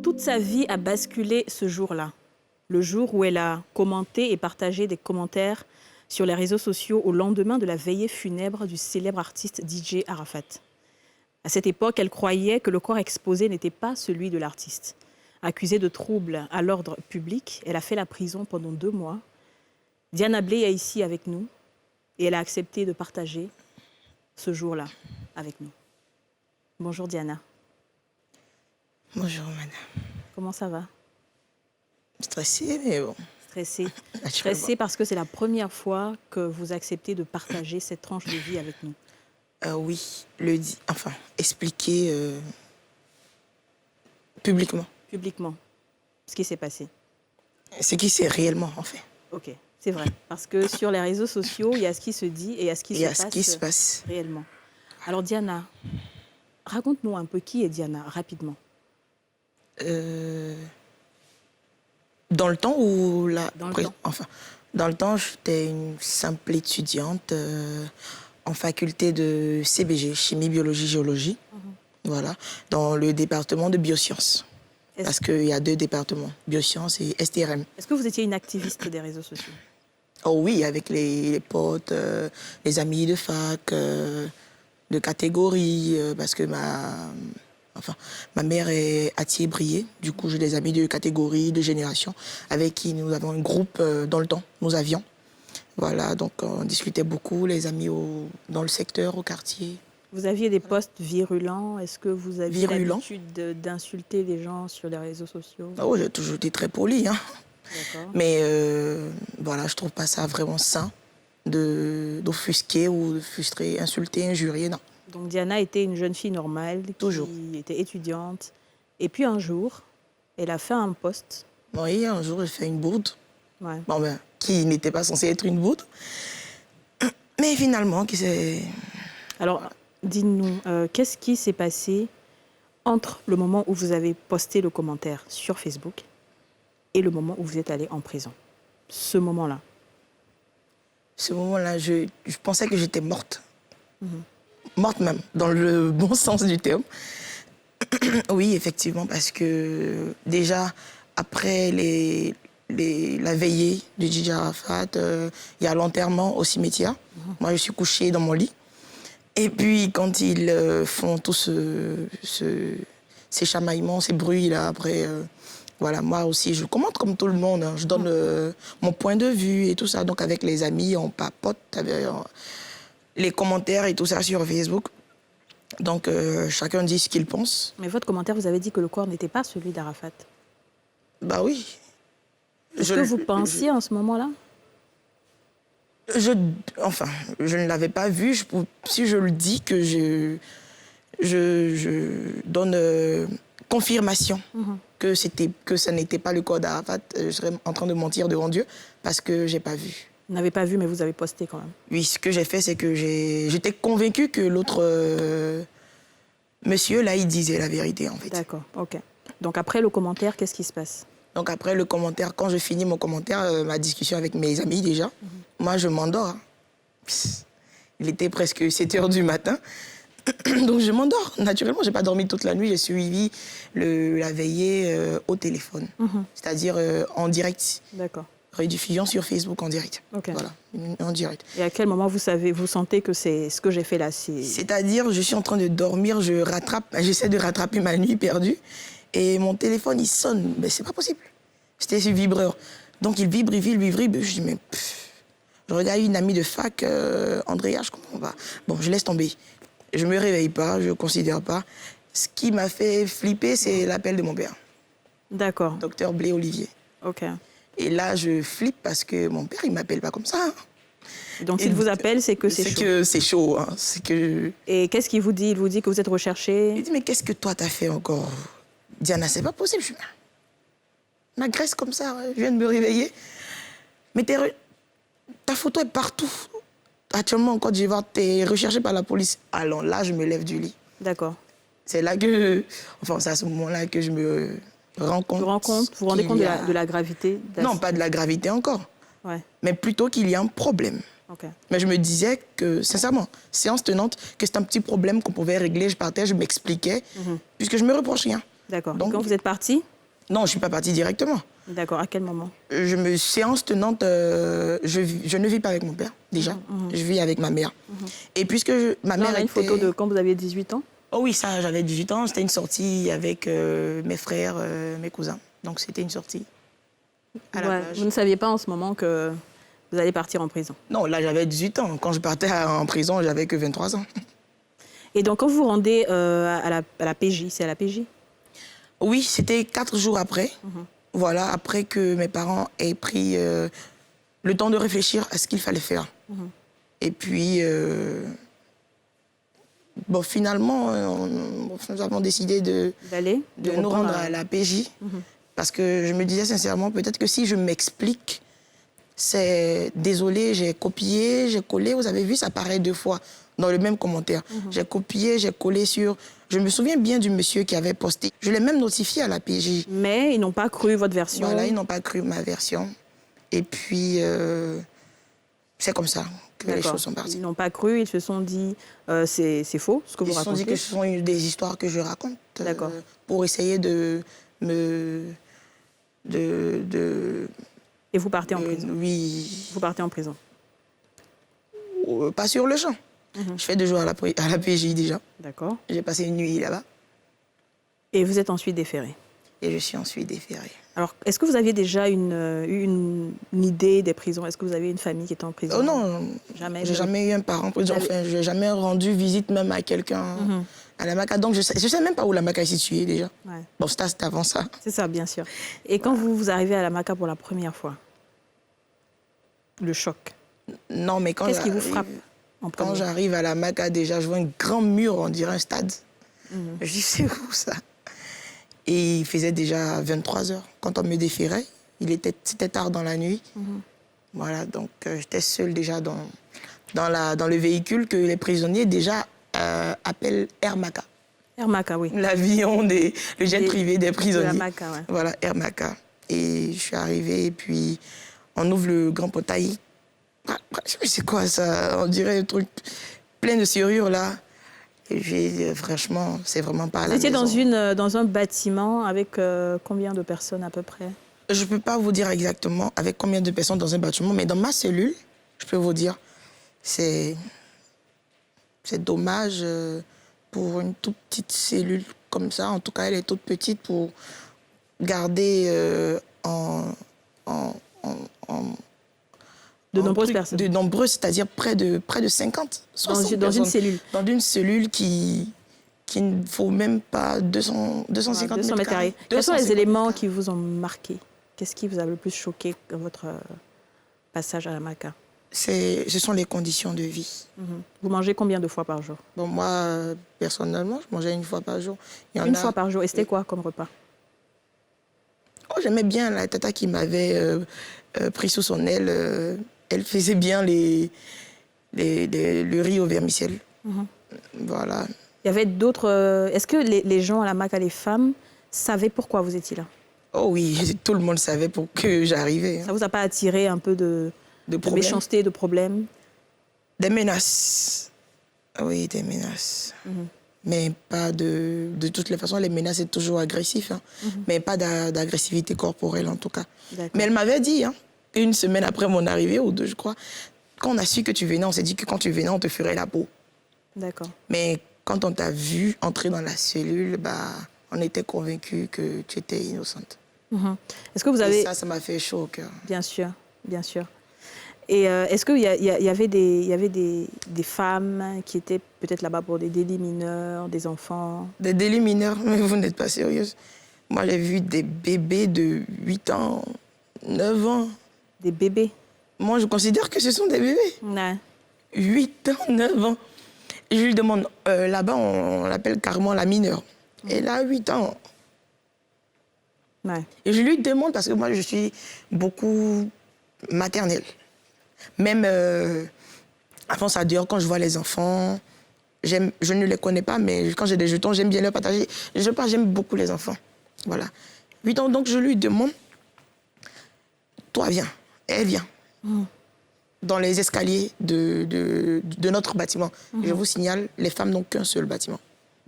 Toute sa vie a basculé ce jour-là, le jour où elle a commenté et partagé des commentaires sur les réseaux sociaux au lendemain de la veillée funèbre du célèbre artiste DJ Arafat. À cette époque, elle croyait que le corps exposé n'était pas celui de l'artiste. Accusée de troubles à l'ordre public, elle a fait la prison pendant 2 mois. Diana Bley est ici avec nous et elle a accepté de partager ce jour-là avec nous. Bonjour Diana. Bonjour, madame. Comment ça va? Stressée, mais bon. Stressée. Stressée parce que c'est la première fois que vous acceptez de partager cette tranche de vie avec nous. Oui, expliquer publiquement Publiquement, ce qui s'est passé. ce qui s'est réellement, en fait. Ok, c'est vrai. Parce que sur les réseaux sociaux, il y a ce qui se dit et il y a ce qui se passe réellement. Alors Diana, raconte-nous un peu qui est Diana, rapidement. Dans le temps ou là Dans le temps. Enfin, dans le temps, j'étais une simple étudiante en faculté de CBG, chimie, biologie, géologie. Voilà, dans le département de biosciences. Parce qu'il y a 2 départements, biosciences et STRM. Est-ce que vous étiez une activiste des réseaux sociaux? Oh oui, avec les potes, les amis de fac, de catégorie, parce que ma mère est à Thiers-Briey. Du coup, j'ai des amis de catégorie, de génération, avec qui nous avons un groupe dans le temps, nous avions. Voilà, donc on discutait beaucoup, les amis dans le secteur, au quartier. Vous aviez des posts virulents. Est-ce que vous aviez l'habitude d'insulter les gens sur les réseaux sociaux? Oh, j'ai toujours été très polie, hein. D'accord. Mais voilà, je trouve pas ça vraiment sain d'offusquer ou de frustrer, insulter, injurier, non. Donc Diana était une jeune fille normale, Toujours. qui était étudiante. Et puis un jour, elle a fait un post. Oui, un jour, j'ai fait une bourde. Ouais. Bon, qui n'était pas censée être une bourde. Mais finalement, qui s'est... Alors, dites-nous, qu'est-ce qui s'est passé entre le moment où vous avez posté le commentaire sur Facebook et le moment où vous êtes allée en prison? Ce moment-là. Ce moment-là, je pensais que j'étais morte. Morte même, dans le bon sens du terme. Oui, effectivement, parce que déjà, après la veillée du DJ Arafat, il y a l'enterrement au cimetière. Moi, je suis couchée dans mon lit. Et puis, quand ils font tous ces chamaillements, ces bruits-là, après, voilà, moi aussi, je commente comme tout le monde. Hein. Je donne mon point de vue et tout ça. Donc, avec les amis, on papote avec les commentaires et tout ça sur Facebook. Donc, chacun dit ce qu'il pense. Mais votre commentaire, vous avez dit que le corps n'était pas celui d'Arafat. Bah oui. Est-ce que vous pensiez en ce moment-là? Je ne l'avais pas vu. Si je le dis, que je donne confirmation que ça n'était pas le corps d'Arafat, je serais en train de mentir devant Dieu parce que je n'ai pas vu. Vous n'avez pas vu, mais vous avez posté quand même. Oui, ce que j'ai fait, c'est que j'étais convaincue que l'autre monsieur, là, il disait la vérité, en fait. D'accord, ok. Donc après le commentaire, qu'est-ce qui se passe? Donc après le commentaire, quand je finis mon commentaire, ma discussion avec mes amis déjà, moi je m'endors. Hein. Il était presque 7 h du matin. Donc je m'endors. Naturellement, je n'ai pas dormi toute la nuit. J'ai suivi la veillée au téléphone. C'est-à-dire en direct. D'accord. Rediffusion sur Facebook en direct. Okay. Voilà, en direct. Et à quel moment vous sentez que c'est ce que j'ai fait là? C'est-à-dire, je suis en train de dormir, j'essaie de rattraper ma nuit perdue. Et mon téléphone, il sonne. Mais c'est pas possible. C'était sur vibreur. Donc il vibre. Je dis, mais je regarde une amie de fac, Andrea, je comprends pas. Bon, je laisse tomber. Je me réveille pas, je considère pas. Ce qui m'a fait flipper, c'est l'appel de mon père. D'accord. Docteur Blé Olivier. Ok. Et là, je flippe parce que mon père, il m'appelle pas comme ça. Donc s'il vous appelle, c'est que c'est chaud. C'est que c'est chaud. Hein. Et qu'est-ce qu'il vous dit? Il vous dit que vous êtes recherché? Il dit, mais qu'est-ce que toi t'as fait encore? Diana, c'est pas possible. Je m'agresse comme ça, je viens de me réveiller. Mais ta photo est partout. Actuellement, en Côte d'Ivoire, t'es recherché par la police. Alors là, je me lève du lit. D'accord. C'est là que... Enfin, c'est à ce moment-là que je me rends compte... Vous vous rendez compte de la gravité? Non, pas de la gravité encore. Ouais. Mais plutôt qu'il y a un problème. Okay. Mais je me disais que, sincèrement, séance tenante, que c'est un petit problème qu'on pouvait régler. Je partais, je m'expliquais, puisque je me reproche rien. D'accord. Donc, Et quand vous êtes parti? Non, je ne suis pas partie directement. D'accord. À quel moment? Séance tenante, je ne vis pas avec mon père, déjà. Je vis avec ma mère. Et puisque ma Là, mère on a une était... photo de quand vous aviez 18 ans. Oh oui, ça, j'avais 18 ans. C'était une sortie avec mes frères, mes cousins. Donc, c'était une sortie à la plage. Vous ne saviez pas en ce moment que vous allez partir en prison. Non, là, j'avais 18 ans. Quand je partais en prison, j'avais que 23 ans. Et donc, quand vous vous rendez à la PJ, c'est à la PJ? Oui, c'était 4 jours après. Voilà, après que mes parents aient pris le temps de réfléchir à ce qu'il fallait faire. Et puis, bon, finalement, nous avons décidé de nous rendre à la PJ. Parce que je me disais sincèrement, peut-être que si je m'explique, c'est désolé, j'ai copié, j'ai collé. Vous avez vu, ça paraît 2 fois dans le même commentaire. J'ai copié, j'ai collé sur... Je me souviens bien du monsieur qui avait posté. Je l'ai même notifié à la PJ. Mais ils n'ont pas cru votre version. Voilà, ils n'ont pas cru ma version. Et puis, c'est comme ça que les choses sont parties. Ils n'ont pas cru, ils se sont dit c'est faux ce que vous racontez. Ils se sont dit que ce sont des histoires que je raconte pour essayer de me... Et vous partez en prison? Oui. Vous partez en prison? Pas sur le champ. Je fais 2 jours à la PJ déjà. D'accord. J'ai passé une nuit là-bas. Et vous êtes ensuite déféré? Et je suis ensuite déféré. Alors, est-ce que vous aviez déjà une idée des prisons? Est-ce que vous avez une famille qui est en prison? Oh non, jamais. J'ai jamais eu un parent en prison. Enfin, je n'ai jamais rendu visite même à quelqu'un à la Maca. Donc, je sais même pas où la Maca est située déjà. Ouais. Bon, c'était avant ça. C'est ça, bien sûr. Et quand vous arrivez à la Maca pour la première fois, le choc. Non, mais quand qu'est-ce qui vous frappe en premier? Quand j'arrive à la Maca, déjà, je vois un grand mur, on dirait un stade. Je dis, c'est où ça? Et il faisait déjà 23 heures. Quand on me déférait, c'était tard dans la nuit. Voilà, donc j'étais seule déjà dans le véhicule que les prisonniers déjà appellent Air Maca. Air Maca, oui. L'avion, le jet privé des prisonniers. De la Maca, ouais. Voilà, Air Maca. Et je suis arrivée et puis on ouvre le grand portail. C'est quoi ça? On dirait un truc plein de serrures là. Et j'ai dit, franchement, c'est vraiment pas à la maison. Vous étiez dans un bâtiment avec combien de personnes à peu près? Je ne peux pas vous dire exactement avec combien de personnes dans un bâtiment, mais dans ma cellule, je peux vous dire, c'est dommage pour une toute petite cellule comme ça. En tout cas, elle est toute petite pour garder de nombreuses personnes. De nombreuses, c'est-à-dire près de 50, 60 dans une cellule. Dans une cellule qui ne faut même pas 250 mètres carrés. Quels sont les éléments qui vous ont marqué? Qu'est-ce qui vous a le plus choqué dans votre passage à la Maca? Ce sont les conditions de vie. Vous mangez combien de fois par jour? Bon, moi, personnellement, je mangeais 1 fois par jour. Une fois par jour. Et c'était quoi comme repas? Oh, j'aimais bien la tata qui m'avait pris sous son aile. Elle faisait bien le riz au vermicelle. Voilà. Il y avait d'autres... Est-ce que les gens à la Maca, les femmes, savaient pourquoi vous étiez là? Oh oui, tout le monde savait pour que j'arrivais. Ça vous a pas attiré un peu de méchanceté, de problèmes? Des menaces. Oui, des menaces. Mais pas de toutes les façons, les menaces, c'est toujours agressif. Mais pas d'agressivité corporelle, en tout cas. Mais elle m'avait dit, 1 semaine après mon arrivée, ou 2, je crois, quand on a su que tu venais, on s'est dit que quand tu venais, on te ferait la peau. D'accord. Mais quand on t'a vu entrer dans la cellule, on était convaincus que tu étais innocente. Est-ce que vous avez... Et ça m'a fait chaud au cœur. Bien sûr, bien sûr. Et est-ce qu'il y avait des femmes qui étaient peut-être là-bas pour des délits mineurs, des enfants? Des délits mineurs? Mais vous n'êtes pas sérieuse. Moi, j'ai vu des bébés de 8 ans, 9 ans. Des bébés? Moi, je considère que ce sont des bébés. Ouais. 8 ans, 9 ans. Et je lui demande, là-bas, on l'appelle carrément la mineure. Elle a 8 ans. Ouais. Et je lui demande, parce que moi, je suis beaucoup maternelle. Même avant ça, dehors, quand je vois les enfants, je ne les connais pas, mais quand j'ai des jetons, j'aime bien les partager. J'aime beaucoup les enfants. Voilà. 8 ans, donc je lui demande, toi, viens. Elle vient. Dans les escaliers de notre bâtiment. Je vous signale, les femmes n'ont qu'un seul bâtiment.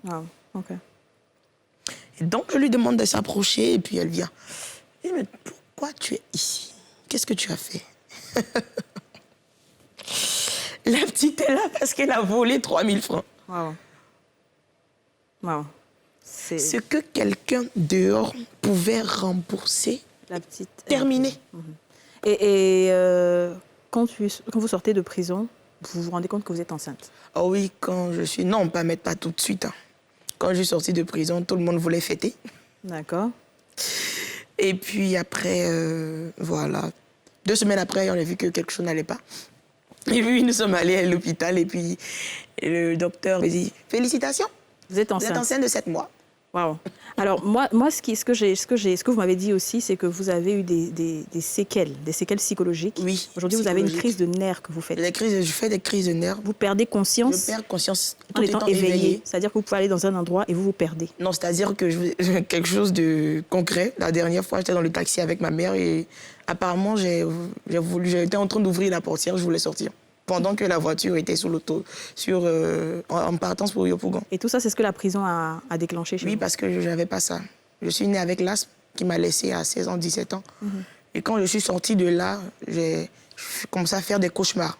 Wow. OK. Et donc, je lui demande de s'approcher et puis elle vient. Je dis, mais pourquoi tu es ici? Qu'est-ce que tu as fait? La petite est là parce qu'elle a volé 3000 francs. Waouh. Waouh. Ce que quelqu'un dehors pouvait rembourser, La petite. terminé. Quand vous sortez de prison, vous vous rendez compte que vous êtes enceinte? Oh oui, quand je suis... Non, pas tout de suite. Hein. Quand je suis sortie de prison, tout le monde voulait fêter. D'accord. Et puis après, voilà. 2 semaines après, on a vu que quelque chose n'allait pas. Et puis, nous sommes allés à l'hôpital et puis le docteur me dit « Félicitations, Vous êtes vous êtes enceinte. enceinte de 7 mois. » Waouh. Alors, moi ce que vous m'avez dit aussi, c'est que vous avez eu des séquelles psychologiques. Oui, Aujourd'hui, vous avez une psychologique. crise de nerfs que vous faites. Je fais des crises de nerfs. Vous perdez conscience Je perds conscience en tout étant étant éveillé. éveillé. C'est-à-dire que vous pouvez aller dans un endroit et vous vous perdez. Non, c'est-à-dire que quelque chose de concret. La dernière fois, j'étais dans le taxi avec ma mère et apparemment, j'étais en train d'ouvrir la portière, je voulais sortir. Pendant que la voiture était sur l'auto, en partance pour Yopougon. Et tout ça, c'est ce que la prison a déclenché chez Oui, vous? parce que je n'avais pas ça. Je suis née avec l'asthme qui m'a laissée à 16 ans, 17 ans. Et quand je suis sortie de là, j'ai commencé à faire des cauchemars.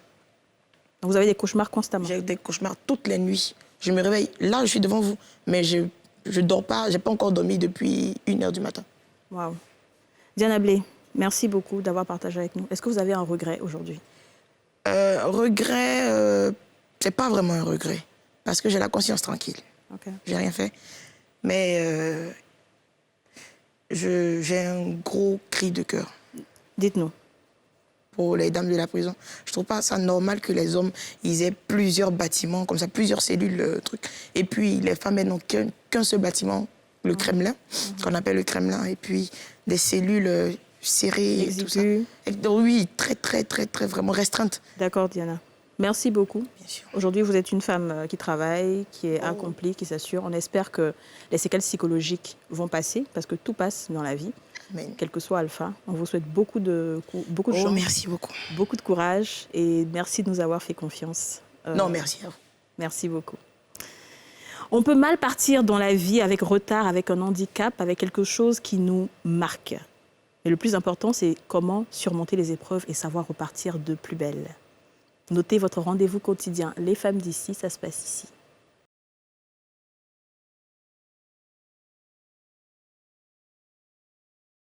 Vous avez des cauchemars constamment? J'ai des cauchemars toutes les nuits. Je me réveille, là je suis devant vous, mais je ne dors pas, je n'ai pas encore dormi depuis 1h du matin. Waouh. Diana Blé, merci beaucoup d'avoir partagé avec nous. Est-ce que vous avez un regret aujourd'hui? Regret, c'est pas vraiment un regret, parce que j'ai la conscience tranquille. Ok. J'ai rien fait. Mais j'ai un gros cri de cœur Dites-nous. pour les dames de la prison. Je trouve pas ça normal que les hommes ils aient plusieurs bâtiments, comme ça, plusieurs cellules, trucs. Et puis les femmes, elles n'ont qu'un seul bâtiment, le Kremlin, qu'on appelle le Kremlin, et puis des cellules serrées et tout ça. Exiguës. Oui, très, vraiment restreintes. D'accord, Diana. Merci beaucoup. Bien sûr. Aujourd'hui, vous êtes une femme qui travaille, qui est accomplie, qui s'assure. On espère que les séquelles psychologiques vont passer, parce que tout passe dans la vie, Amen. quel que soit Alpha. On vous souhaite beaucoup de chance, Merci beaucoup. beaucoup de courage, et merci de nous avoir fait confiance. Non, merci à vous. Merci beaucoup. On peut mal partir dans la vie avec retard, avec un handicap, avec quelque chose qui nous marque. Mais le plus important, c'est comment surmonter les épreuves et savoir repartir de plus belle. Notez votre rendez-vous quotidien. Les femmes d'ici, ça se passe ici.